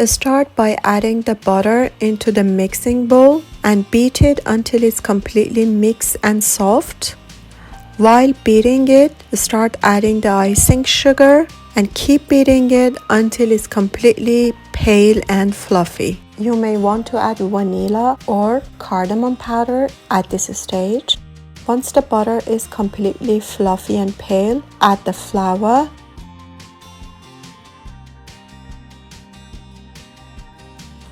Start by adding the butter into the mixing bowl and beat it until it's completely mixed and soft. While beating it, start adding the icing sugar and keep beating it until it's completely pale and fluffy. You may want to add vanilla or cardamom powder at this stage. Once the butter is completely fluffy and pale, add the flour.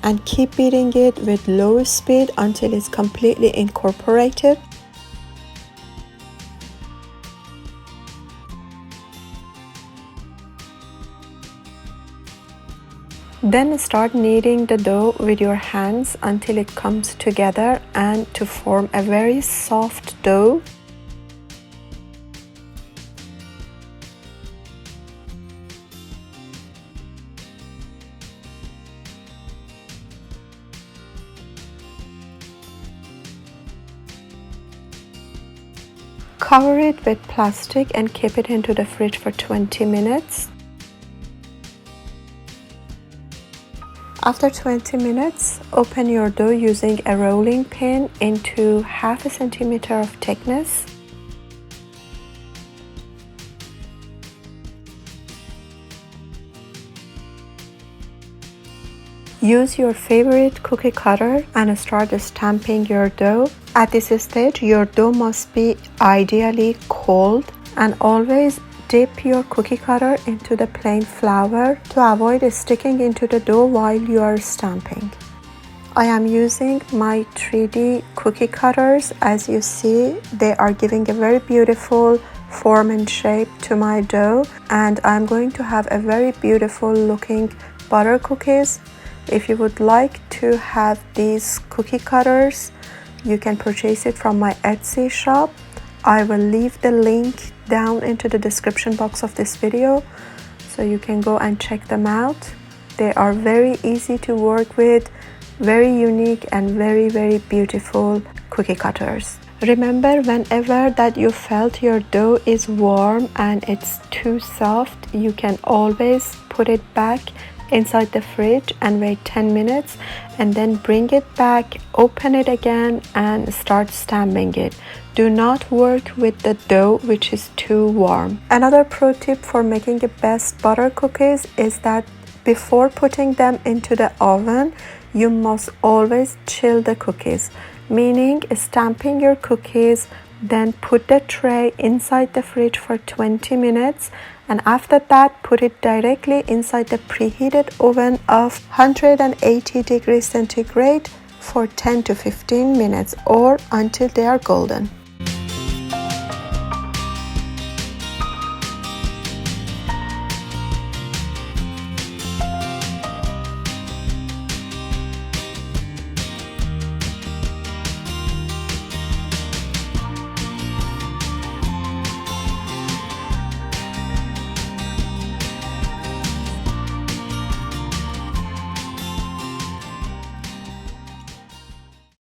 And keep beating it with low speed until it's completely incorporated. Then start kneading the dough with your hands until it comes together and to form a very soft dough. Cover it with plastic and keep it into the fridge for 20 minutes. After 20 minutes, open your dough using a rolling pin into 1/2 centimeter of thickness. Use your favorite cookie cutter and start stamping your dough. At this stage, your dough must be ideally cold, and always dip your cookie cutter into the plain flour to avoid sticking into the dough while you are stamping. I am using my 3D cookie cutters. As you see, they are giving a very beautiful form and shape to my dough, and I'm going to have a very beautiful looking butter cookies. If you would like to have these cookie cutters, you can purchase it from my Etsy shop. I will leave the link down into the description box of this video so you can go and check them out. They are very easy to work with, very unique and very beautiful cookie cutters. Remember, whenever that you felt your dough is warm and it's too soft, you can always put it back inside the fridge and wait 10 minutes and then bring it back, open it again and start stamping it. Do not work with the dough which is too warm. Another pro tip for making the best butter cookies is that before putting them into the oven, you must always chill the cookies, meaning stamping your cookies, then put the tray inside the fridge for 20 minutes, and after that put it directly inside the preheated oven of 180 degrees centigrade for 10 to 15 minutes or until they are golden.